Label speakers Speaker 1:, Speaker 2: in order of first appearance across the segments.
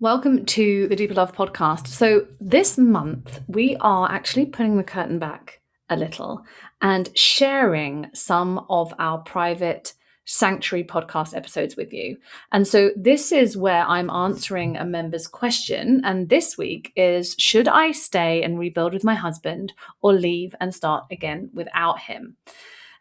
Speaker 1: Welcome to the Deeper Love podcast. So, this month we are actually pulling the curtain back a little and sharing some of our private sanctuary podcast episodes with you. And so, this is where I'm answering a member's question. And this week is: should I stay and rebuild with my husband or leave and start again without him?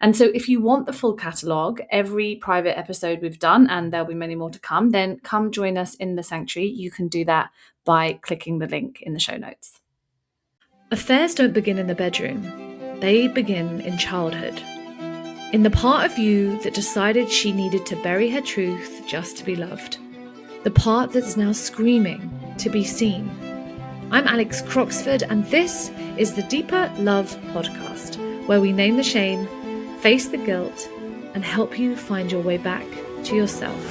Speaker 1: And so if you want the full catalogue, every private episode we've done, and there'll be many more to come, then come join us in the sanctuary. You can do that by clicking the link in the show notes. Affairs don't begin in the bedroom. They begin in childhood. In the part of you that decided she needed to bury her truth just to be loved. The part that's now screaming to be seen. I'm Alex Croxford, and this is the Deeper Love podcast, where we name the shame, face the guilt, and help you find your way back to yourself.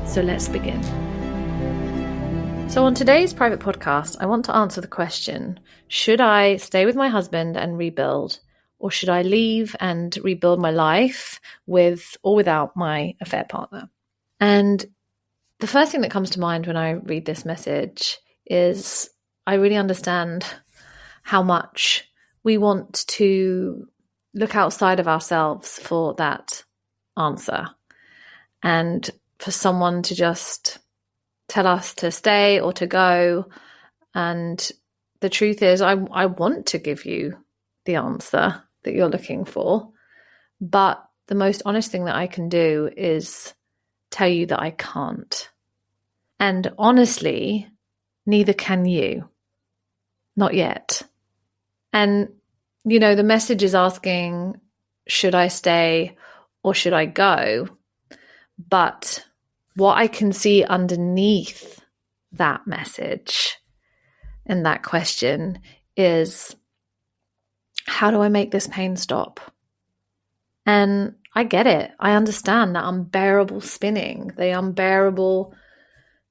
Speaker 1: So let's begin. So on today's private podcast, I want to answer the question: should I stay with my husband and rebuild, or should I leave and rebuild my life with or without my affair partner? And the first thing that comes to mind when I read this message is I really understand how much we want to look outside of ourselves for that answer, and for someone to just tell us to stay or to go. And the truth is, I want to give you the answer that you're looking for, but the most honest thing that I can do is tell you that I can't. And honestly, neither can you. Not yet. And you know, the message is asking, should I stay or should I go? But what I can see underneath that message and that question is, how do I make this pain stop? And I get it. I understand that unbearable spinning, the unbearable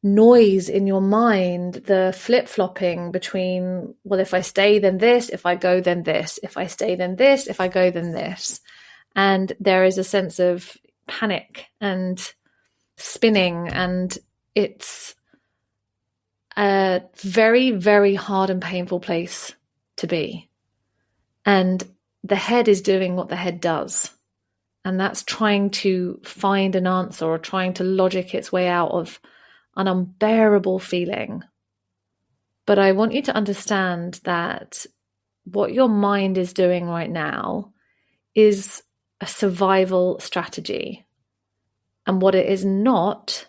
Speaker 1: noise in your mind, the flip-flopping between, well, if I stay, then this, if I go, then this, if I stay, then this, if I go, then this. And there is a sense of panic and spinning, and it's a very, very hard and painful place to be. And the head is doing what the head does, and that's trying to find an answer or trying to logic its way out of an unbearable feeling. But I want you to understand that what your mind is doing right now is a survival strategy. And what it is not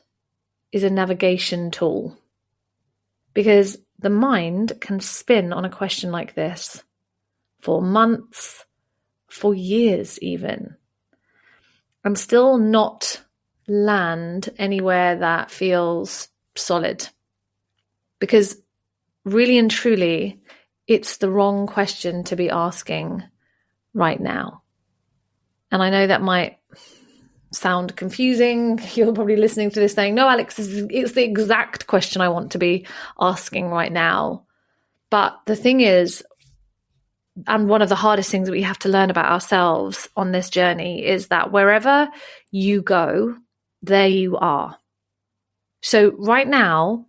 Speaker 1: is a navigation tool. Because the mind can spin on a question like this for months, for years even, and still not land anywhere that feels solid. Because really and truly, it's the wrong question to be asking right now. And I know that might sound confusing. You're probably listening to this saying, no, Alex, it's the exact question I want to be asking right now. But the thing is, and one of the hardest things that we have to learn about ourselves on this journey is that wherever you go, there you are. So right now,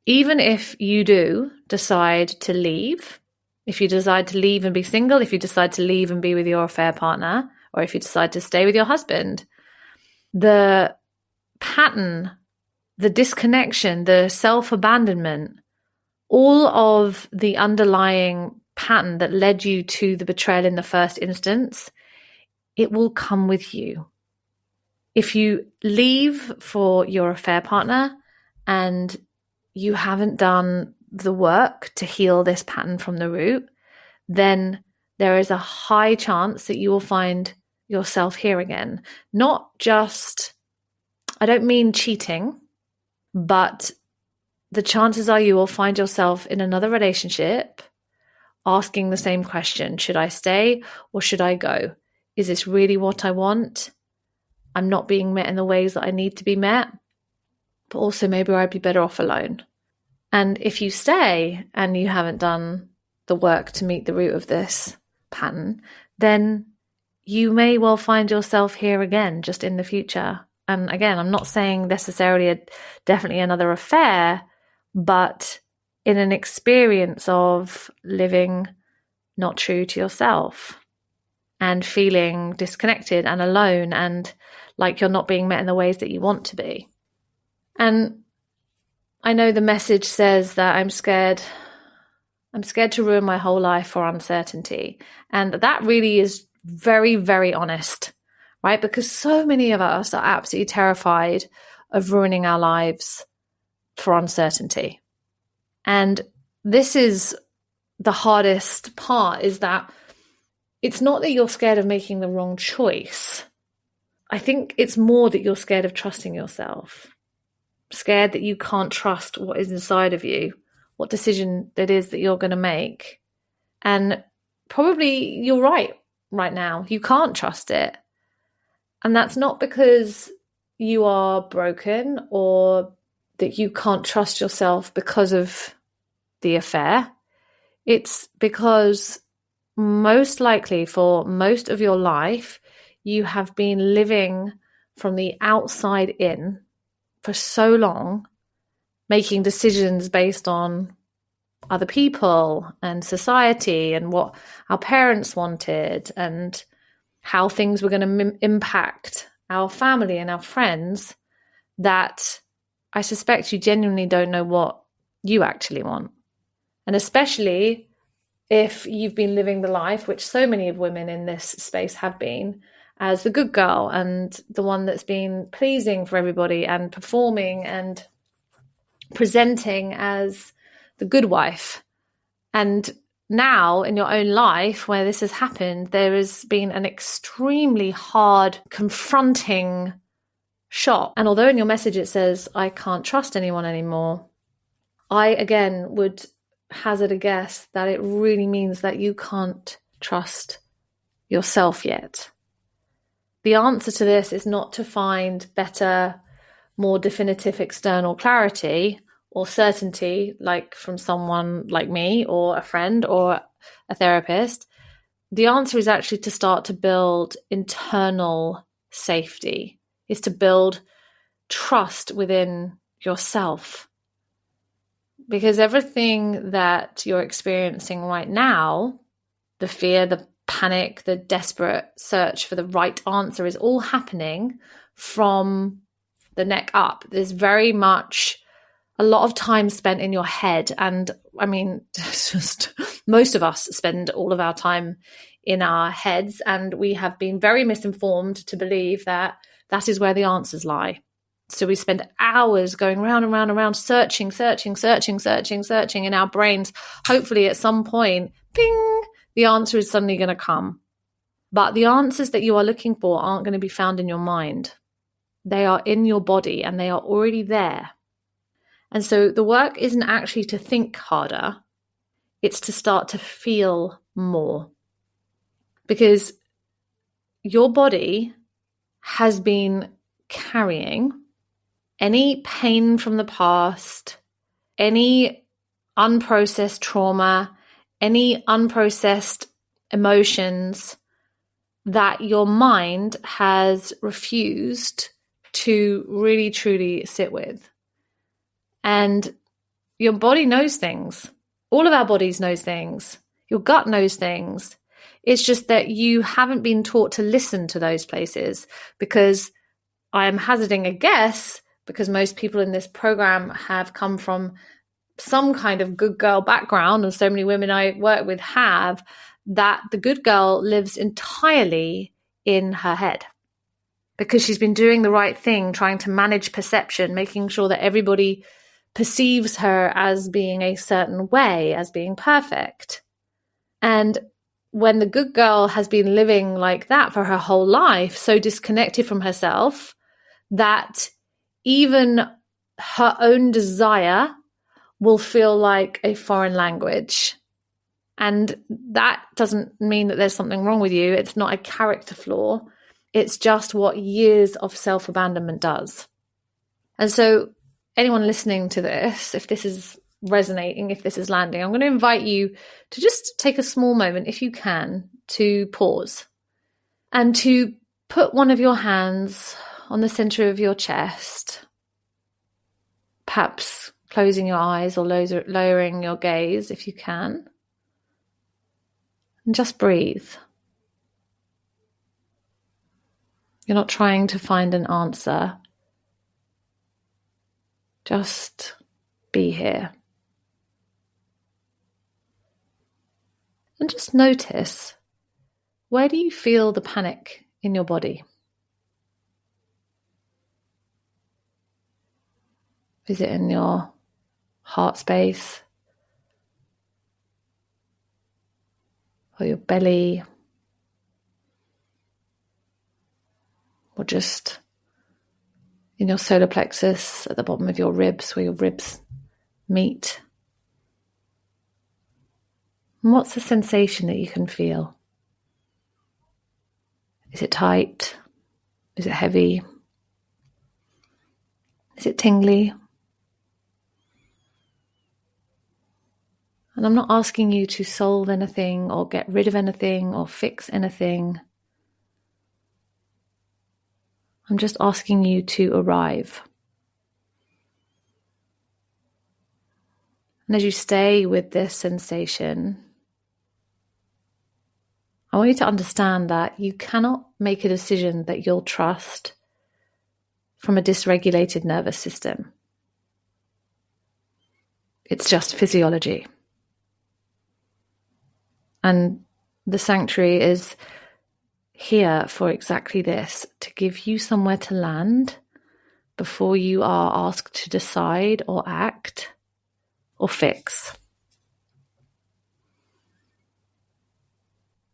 Speaker 1: even if you do decide to leave, if you decide to leave and be single, if you decide to leave and be with your affair partner, or if you decide to stay with your husband, the pattern, the disconnection, the self-abandonment, all of the underlying pattern that led you to the betrayal in the first instance, it will come with you. If you leave for your affair partner and you haven't done the work to heal this pattern from the root, then there is a high chance that you will find yourself here again. Not just, I don't mean cheating, but the chances are you will find yourself in another relationship asking the same question: should I stay or should I go? Is this really what I want? I'm not being met in the ways that I need to be met, but also maybe I'd be better off alone. And if you stay and you haven't done the work to meet the root of this pattern, then you may well find yourself here again, just in the future. And again, I'm not saying necessarily definitely another affair, but in an experience of living not true to yourself and feeling disconnected and alone and like you're not being met in the ways that you want to be. And I know the message says that I'm scared to ruin my whole life for uncertainty. And that really is very, very honest, right? Because so many of us are absolutely terrified of ruining our lives for uncertainty. And this is the hardest part, is that it's not that you're scared of making the wrong choice. I think it's more that you're scared of trusting yourself, scared that you can't trust what is inside of you, what decision it is that you're going to make. And probably you're right now. You can't trust it. And that's not because you are broken or that you can't trust yourself because of the affair. It's because most likely for most of your life, you have been living from the outside in for so long, making decisions based on other people and society and what our parents wanted and how things were going to impact our family and our friends, that I suspect you genuinely don't know what you actually want. And especially if you've been living the life, which so many of women in this space have been, as the good girl and the one that's been pleasing for everybody and performing and presenting as the good wife. And now in your own life where this has happened, there has been an extremely hard, confronting shock. And although in your message it says, I can't trust anyone anymore, I again would hazard a guess that it really means that you can't trust yourself yet. The answer to this is not to find better, more definitive external clarity or certainty, like from someone like me or a friend or a therapist. The answer is actually to start to build internal safety, is to build trust within yourself. Because everything that you're experiencing right now, the fear, the panic, the desperate search for the right answer, is all happening from the neck up. There's very much a lot of time spent in your head. And I mean, just most of us spend all of our time in our heads, and we have been very misinformed to believe that that is where the answers lie. So we spend hours going round and round and round, searching in our brains. Hopefully at some point, ping, the answer is suddenly going to come. But the answers that you are looking for aren't going to be found in your mind. They are in your body and they are already there. And so the work isn't actually to think harder. It's to start to feel more. Because your body has been carrying any pain from the past, any unprocessed trauma, any unprocessed emotions that your mind has refused to really truly sit with. And your body knows things. All of our bodies knows things. Your gut knows things. It's just that you haven't been taught to listen to those places, because I am hazarding a guess, because most people in this program have come from some kind of good girl background, and so many women I work with have, that the good girl lives entirely in her head because she's been doing the right thing, trying to manage perception, making sure that everybody perceives her as being a certain way, as being perfect. And when the good girl has been living like that for her whole life, so disconnected from herself that even her own desire will feel like a foreign language. And that doesn't mean that there's something wrong with you. It's not a character flaw. It's just what years of self-abandonment does. And so anyone listening to this, if this is resonating, if this is landing, I'm going to invite you to just take a small moment, if you can, to pause and to put one of your hands on the center of your chest. Perhaps closing your eyes or lowering your gaze if you can. And just breathe. You're not trying to find an answer. Just be here. And just notice, where do you feel the panic in your body? Is it in your heart space? Or your belly? Or just in your solar plexus at the bottom of your ribs, where your ribs meet? And what's the sensation that you can feel? Is it tight? Is it heavy? Is it tingly? And I'm not asking you to solve anything or get rid of anything or fix anything. I'm just asking you to arrive. And as you stay with this sensation, I want you to understand that you cannot make a decision that you'll trust from a dysregulated nervous system. It's just physiology. And the sanctuary is here for exactly this, to give you somewhere to land before you are asked to decide or act or fix.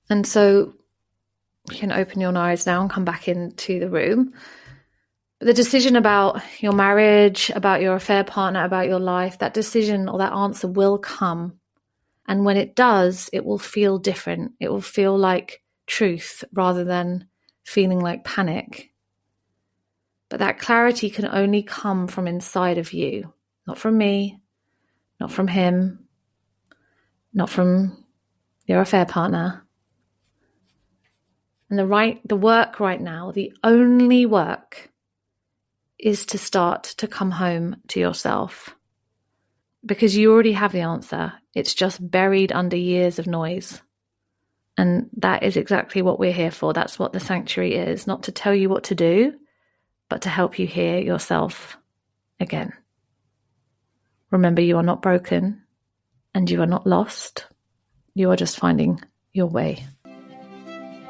Speaker 1: And so you can open your eyes now and come back into the room. But the decision about your marriage, about your affair partner, about your life, that decision or that answer will come. And when it does, it will feel different. It will feel like truth rather than feeling like panic. But that clarity can only come from inside of you, not from me, not from him, not from your affair partner. And the work right now, the only work, is to start to come home to yourself. Because you already have the answer. It's just buried under years of noise. And that is exactly what we're here for. That's what the sanctuary is. Not to tell you what to do, but to help you hear yourself again. Remember, you are not broken and you are not lost. You are just finding your way.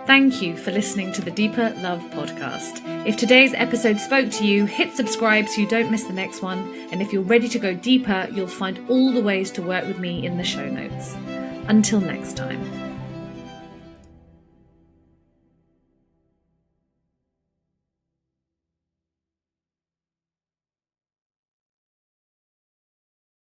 Speaker 1: Thank you for listening to the Deeper Love podcast. If today's episode spoke to you, hit subscribe so you don't miss the next one. And if you're ready to go deeper, you'll find all the ways to work with me in the show notes. Until next time.